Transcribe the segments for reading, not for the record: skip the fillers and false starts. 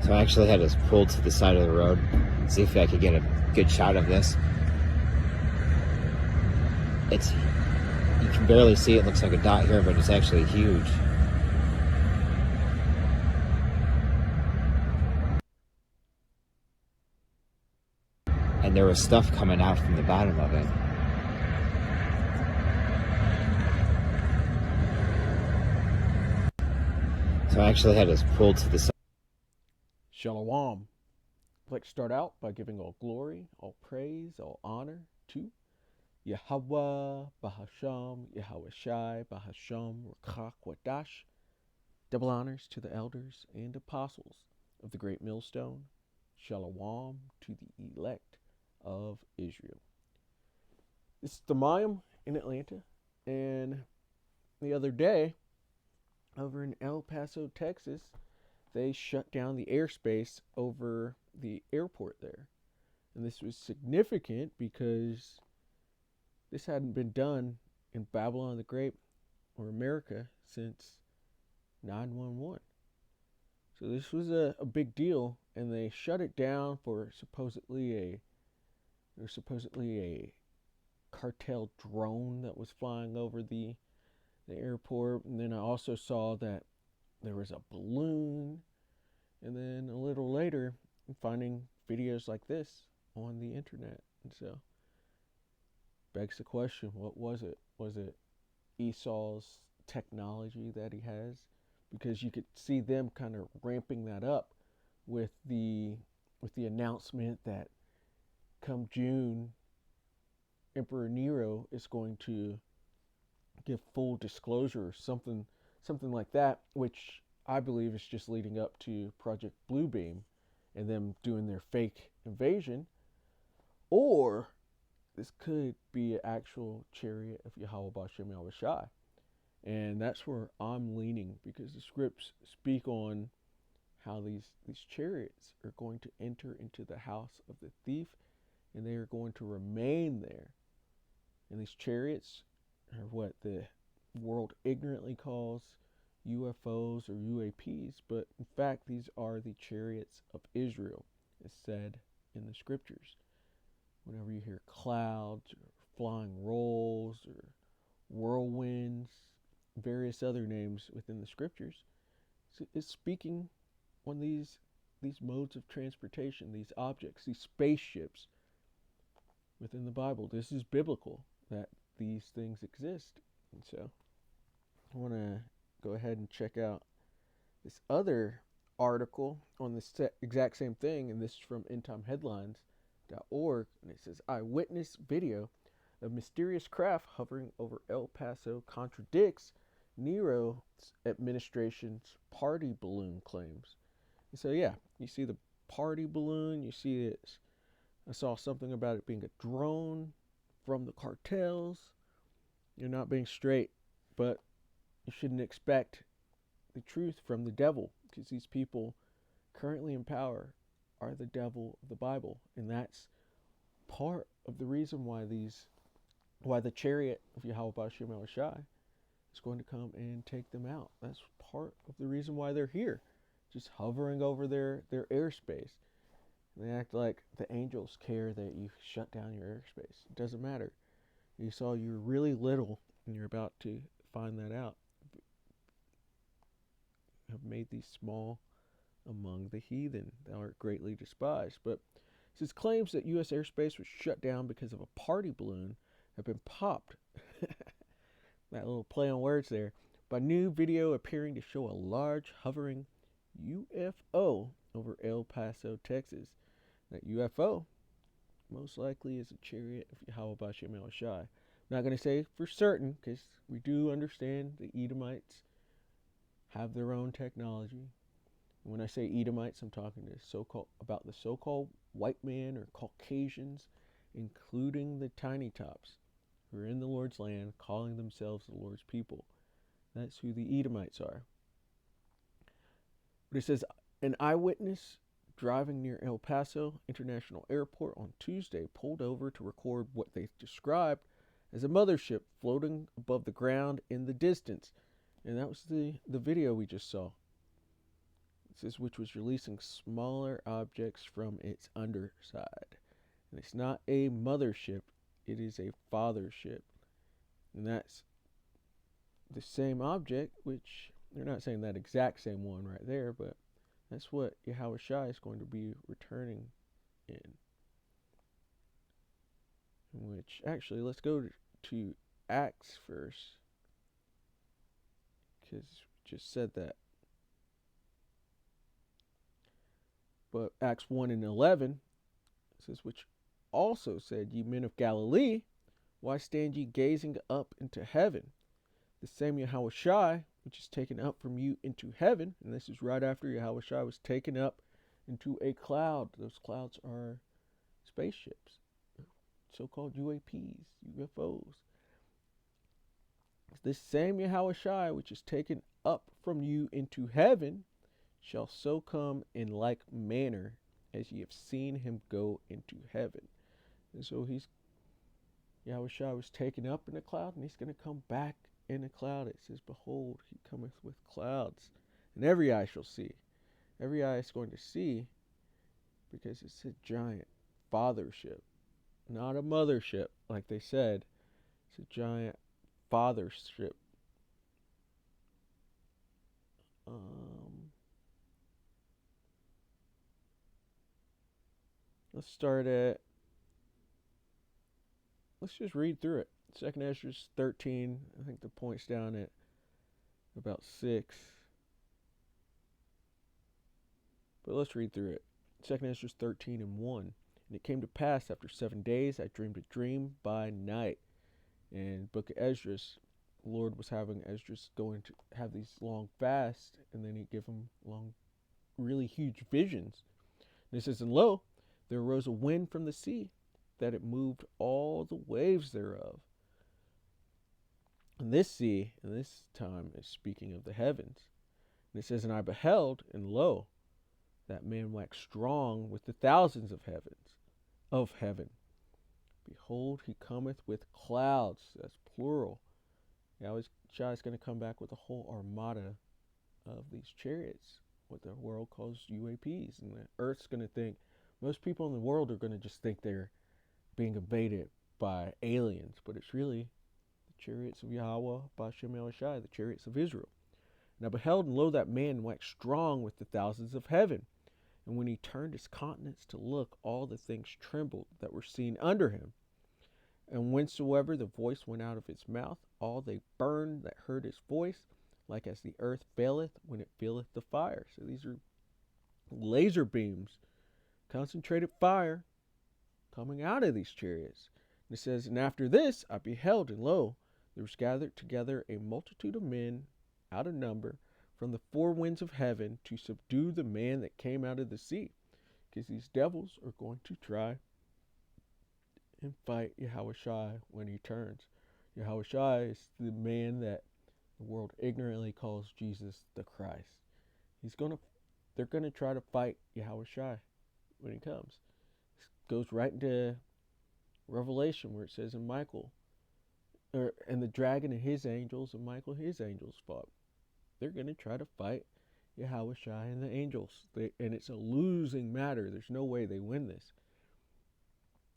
So I actually had to pull to the side of the road, see if I could get a good shot of this. You can barely see it, looks like a dot here, but it's actually huge. And there was stuff coming out from the bottom of it. So I actually had to pull to the side. Shalom. I'd like to start out by giving all glory, all praise, all honor to Yahweh, Bahasham, Yahweh Shai, Bahasham, Rakak, Wadash. Double honors to the elders and apostles of the great millstone. Shalom to the elect of Israel. This is the Mayim in Atlanta, and the other day, over in El Paso, Texas, they shut down the airspace over the airport there. And this was significant because this hadn't been done in Babylon the Great or America since 9/11. So this was a big deal, and they shut it down for supposedly a cartel drone that was flying over the airport. And then I also saw that there was a balloon, and then a little later I'm finding videos like this on the internet. And so begs the question, what was it? Was it Esau's technology that he has? Because you could see them kind of ramping that up with the announcement that come June, Emperor Nero is going to give full disclosure, something like that, which I believe is just leading up to Project Bluebeam and them doing their fake invasion. Or this could be an actual chariot of Yahweh Bashem Yahweh Shai. And that's where I'm leaning, because the scripts speak on how these chariots are going to enter into the house of the thief, and they are going to remain there. And these chariots are what the world ignorantly calls UFOs or UAPs, but in fact these are the chariots of Israel, as said in the scriptures. Whenever you hear clouds or flying rolls or whirlwinds, various other names within the scriptures, it's speaking on these modes of transportation, these objects, these spaceships within the Bible. This is biblical that these things exist. And so I want to go ahead and check out this other article on this exact same thing, and this is from endtimeheadlines.org, and it says, eyewitness video of mysterious craft hovering over El Paso contradicts Nero's administration's party balloon claims. And so yeah, you see the party balloon, you see it. I saw something about it being a drone from the cartels. You're not being straight, but you shouldn't expect the truth from the devil, because these people currently in power are the devil of the Bible, and that's part of the reason why the chariot of Yahweh Bashem Yahweh Shai is going to come and take them out. That's part of the reason why they're here, just hovering over their airspace. And they act like the angels care that you shut down your airspace. It doesn't matter. Esau, you're really little, and you're about to find that out. Have made thee small among the heathen. Thou art greatly despised. But it says claims that U.S. airspace was shut down because of a party balloon have been popped. That little play on words there. By new video appearing to show a large hovering UFO over El Paso, Texas. That UFO most likely is a chariot of Yahweh Bashem Yahweh Shai. I'm not going to say for certain, because we do understand the Edomites have their own technology. And when I say Edomites, I'm talking about the so-called white man or Caucasians, including the tiny tops, who are in the Lord's land, calling themselves the Lord's people. That's who the Edomites are. But it says, an eyewitness driving near El Paso International Airport on Tuesday pulled over to record what they described as a mothership floating above the ground in the distance. And that was the video we just saw. It says, which was releasing smaller objects from its underside. And it's not a mothership, it is a fathership. And that's the same object, which they're not saying that exact same one right there, but that's what Yahweh Shai is going to be returning in. Which, actually, let's go to Acts first, because we just said that. But Acts 1 and 11 says, which also said, ye men of Galilee, why stand ye gazing up into heaven? The same Yahweh Shai, which is taken up from you into heaven, and this is right after Yahweh Shai was taken up into a cloud. Those clouds are spaceships, so-called UAPs, UFOs. This same Yahweh Shai, which is taken up from you into heaven, shall so come in like manner as ye have seen him go into heaven. And so Yahweh Shai was taken up in a cloud, and he's going to come back in a cloud. It says, behold, he cometh with clouds, and every eye shall see. Every eye is going to see, because it's a giant fathership, not a mothership like they said. It's a giant fathership. Let's just read through it. 2nd Ezra 13, I think the point's down at about 6. But let's read through it. 2nd Ezra 13 and 1. And it came to pass after 7 days, I dreamed a dream by night. And book of Ezra, the Lord was having Ezra going to have these long fasts, and then he'd give him long, really huge visions. And it says, and lo, there arose a wind from the sea, that it moved all the waves thereof. And this sea, in this time, is speaking of the heavens. And it says, and I beheld, and lo, that man waxed strong with the thousands of heaven. Behold, he cometh with clouds. That's plural. Yahweh Shai is going to come back with a whole armada of these chariots, what the world calls UAPs. And the earth's going to think, most people in the world are going to just think they're being invaded by aliens, but it's really the chariots of Yahweh, Bashem El Shai, the chariots of Israel. And I beheld, and lo, that man waxed strong with the thousands of heaven. And when he turned his countenance to look, all the things trembled that were seen under him. And whensoever the voice went out of his mouth, all they burned that heard his voice, like as the earth faileth when it feeleth the fire. So these are laser beams, concentrated fire, coming out of these chariots. And it says, and after this I beheld, and lo, there was gathered together a multitude of men out of number from the four winds of heaven to subdue the man that came out of the sea. Because these devils are going to try and fight Yahweh Shai when he turns. Yahweh Shai is the man that the world ignorantly calls Jesus the Christ. They're gonna try to fight Yahweh Shai when he comes. This goes right into Revelation, where it says in Michael, and the dragon and his angels, and Michael and his angels fought. They're gonna try to fight Yahweh Shai and the angels, and it's a losing matter. There's no way they win this.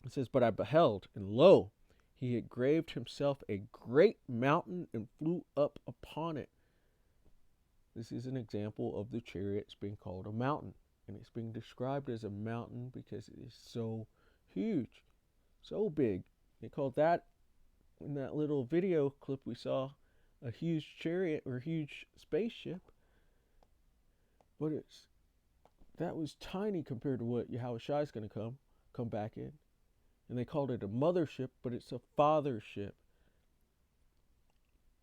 It says, but I beheld, and lo, he had graved himself a great mountain and flew up upon it. This is an example of the chariots being called a mountain. And it's being described as a mountain because it is so huge, so big. They called that, in that little video clip we saw, a huge chariot or huge spaceship. But that was tiny compared to what Yahweh Shai is going to come back in. And they called it a mothership, but it's a fathership.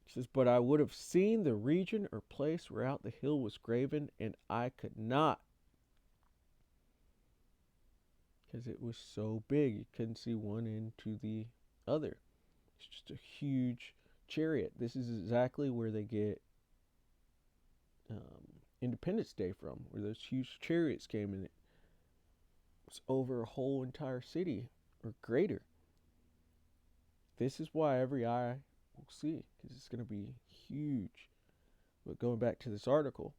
It says, but I would have seen the region or place whereout the hill was graven, and I could not. Because it was so big, you couldn't see one into the other. It's just a huge chariot. This is exactly where they get Independence Day from, where those huge chariots came in. It was over a whole entire city or greater. This is why every eye will see, because it's going to be huge. But going back to this article,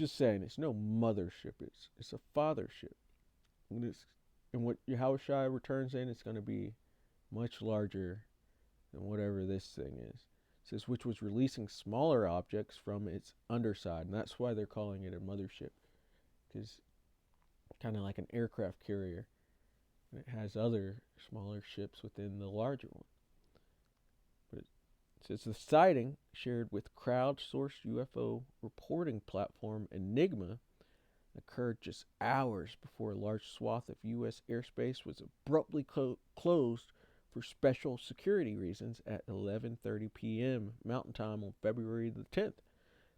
just saying, it's no mothership. It's a fathership. And what Yahushua returns in, it's going to be much larger than whatever this thing is. It says, which was releasing smaller objects from its underside. And that's why they're calling it a mothership. Because kind of like an aircraft carrier. And it has other smaller ships within the larger one. But it says the sighting, shared with crowdsourced UFO reporting platform Enigma, occurred just hours before a large swath of U.S. airspace was abruptly closed for special security reasons at 11:30 p.m. Mountain Time on February the 10th.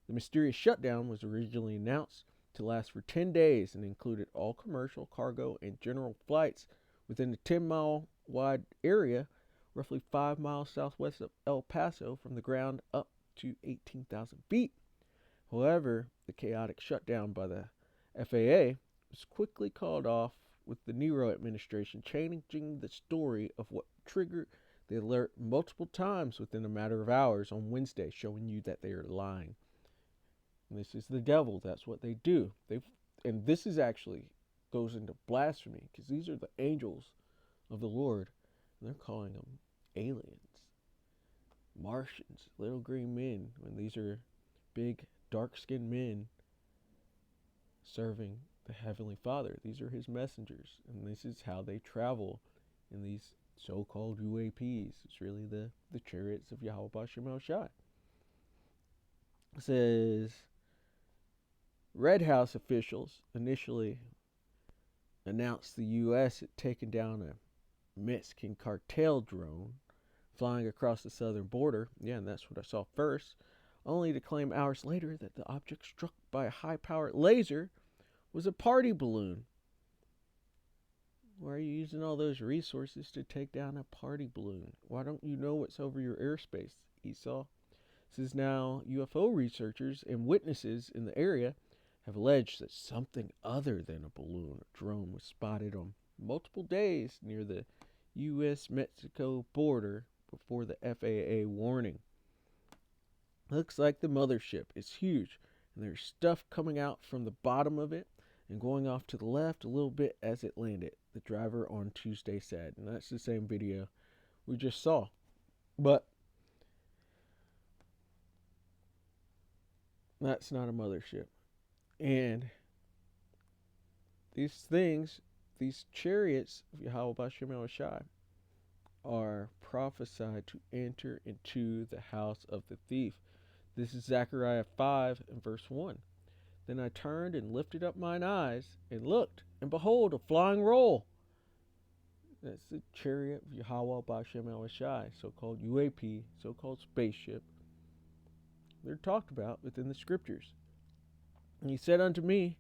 The mysterious shutdown was originally announced to last for 10 days and included all commercial, cargo, and general flights within the 10-mile wide area, roughly 5 miles southwest of El Paso, from the ground up to 18,000 feet. However, the chaotic shutdown by the FAA was quickly called off, with the Nero administration changing the story of what triggered the alert multiple times within a matter of hours on Wednesday, showing you that they are lying. And this is the devil. That's what they do. And this is actually goes into blasphemy, because these are the angels of the Lord, and they're calling them aliens, Martians, little green men, when these are big, dark-skinned men serving the Heavenly Father. These are his messengers, and this is how they travel in these so-called UAPs. It's really the chariots of Yahweh Bashem El Shai. It says, Red House officials initially announced the U.S. had taken down a Mexican cartel drone flying across the southern border. Yeah, and that's what I saw first, only to claim hours later that the object struck by a high-powered laser was a party balloon. Why are you using all those resources to take down a party balloon? Why don't you know what's over your airspace, Esau? This is now UFO researchers and witnesses in the area have alleged that something other than a balloon or drone was spotted on multiple days near the U.S.-Mexico border before the FAA warning. Looks like the mothership is huge, and there's stuff coming out from the bottom of it and going off to the left a little bit as it landed, the driver on Tuesday said. And that's the same video we just saw. But that's not a mothership. And these things, these chariots of Yahweh Bashem El Shai, are prophesied to enter into the house of the thief. This is Zechariah 5 and verse 1. Then I turned and lifted up mine eyes and looked, and behold, a flying roll. That's the chariot of Yahweh Bashem El Shai, so-called UAP, so-called spaceship. They're talked about within the scriptures. And he said unto me,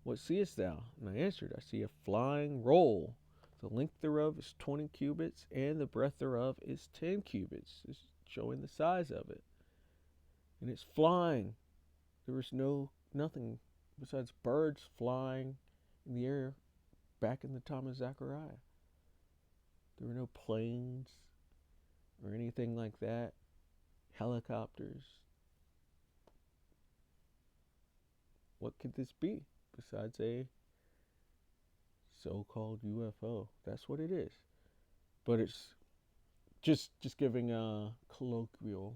What seest thou? And I answered, I see a flying roll. The length thereof is 20 cubits, and the breadth thereof is 10 cubits. It's showing the size of it. And it's flying. There was nothing besides birds flying in the air back in the time of Zechariah. There were no planes or anything like that. Helicopters. What could this be besides a so-called UFO? That's what it is. But it's just giving colloquial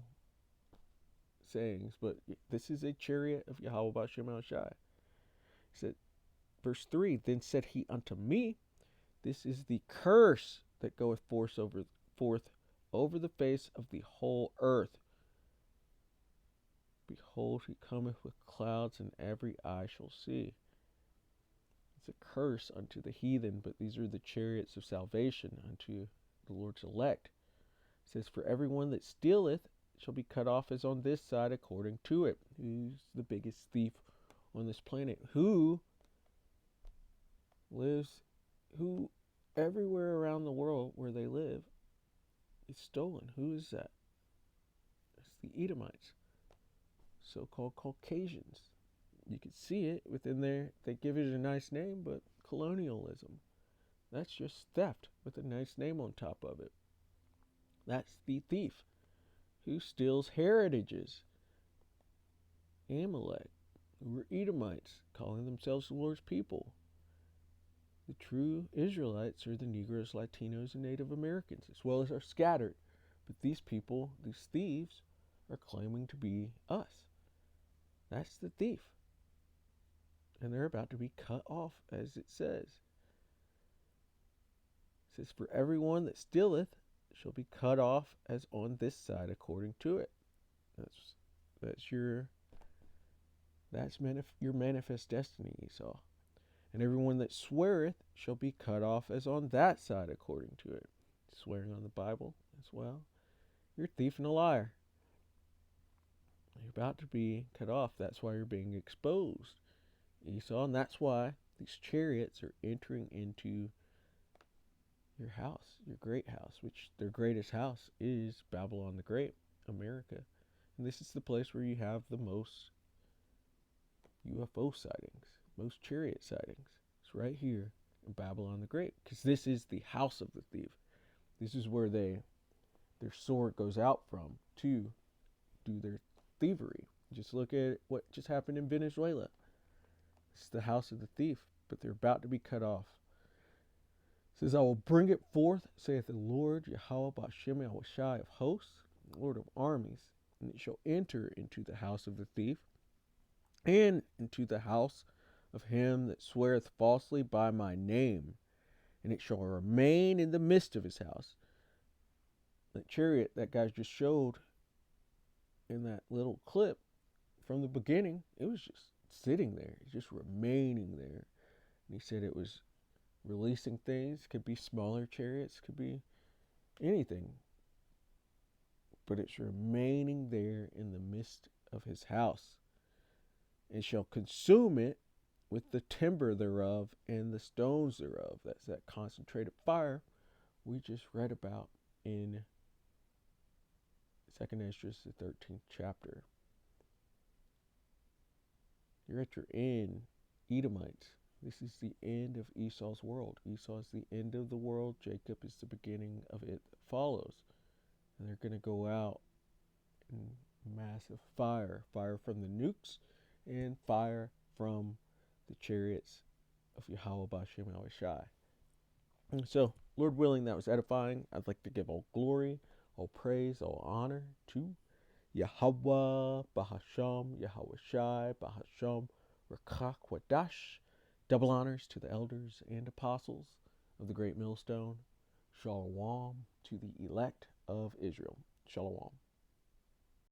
sayings. But this is a chariot of Yahweh Bashem El Shai. He said, verse 3, Then said he unto me, This is the curse that goeth forth over the face of the whole earth. Behold, he cometh with clouds, and every eye shall see. It's a curse unto the heathen, but these are the chariots of salvation unto the Lord's elect. It says, For everyone that stealeth shall be cut off as on this side according to it. Who's the biggest thief on this planet? Who everywhere around the world where they live is stolen? Who is that? It's the Edomites, so-called Caucasians. You can see it within there. They give it a nice name, but colonialism. That's just theft with a nice name on top of it. That's the thief who steals heritages. Amalek, who were Edomites, calling themselves the Lord's people. The true Israelites are the Negroes, Latinos, and Native Americans, as well as are scattered. But these people, these thieves, are claiming to be us. That's the thief. And they're about to be cut off, as it says. It says, for everyone that stealeth shall be cut off as on this side according to it. That's your manifest destiny, Esau. And everyone that sweareth shall be cut off as on that side according to it. Swearing on the Bible as well. You're a thief and a liar. You're about to be cut off. That's why you're being exposed, Esau. And that's why these chariots are entering into your house, your great house, which their greatest house is Babylon the Great, America. And this is the place where you have the most UFO sightings, most chariot sightings. It's right here in Babylon the Great, because this is the house of the thief. This is where their sword goes out from to do their thievery. Just look at what just happened in Venezuela. It's the house of the thief, but they're about to be cut off. It says, I will bring it forth, saith the Lord, Yahweh Ba'ashem Yahushai of hosts, Lord of armies, and it shall enter into the house of the thief, and into the house of him that sweareth falsely by my name, and it shall remain in the midst of his house. That chariot that guy just showed in that little clip from the beginning, it was just sitting there, just remaining there. And he said it was releasing things. Could be smaller chariots, could be anything, but it's remaining there in the midst of his house, and shall consume it with the timber thereof and the stones thereof. That's that concentrated fire we just read about in 2nd Esdras, the 13th chapter. You're at your end, Edomites. This is the end of Esau's world. Esau is the end of the world. Jacob is the beginning of it that follows. And they're going to go out in massive fire. Fire from the nukes and fire from the chariots of Yahweh Ba'ashem Yahushai. And so, Lord willing, that was edifying. I'd like to give all glory, all praise, all honor to Yahweh Ba'ashem Yahushai Ba'ashem Rakach Wadash. Double honors to the elders and apostles of the great millstone. Shalom to the elect of Israel. Shalom.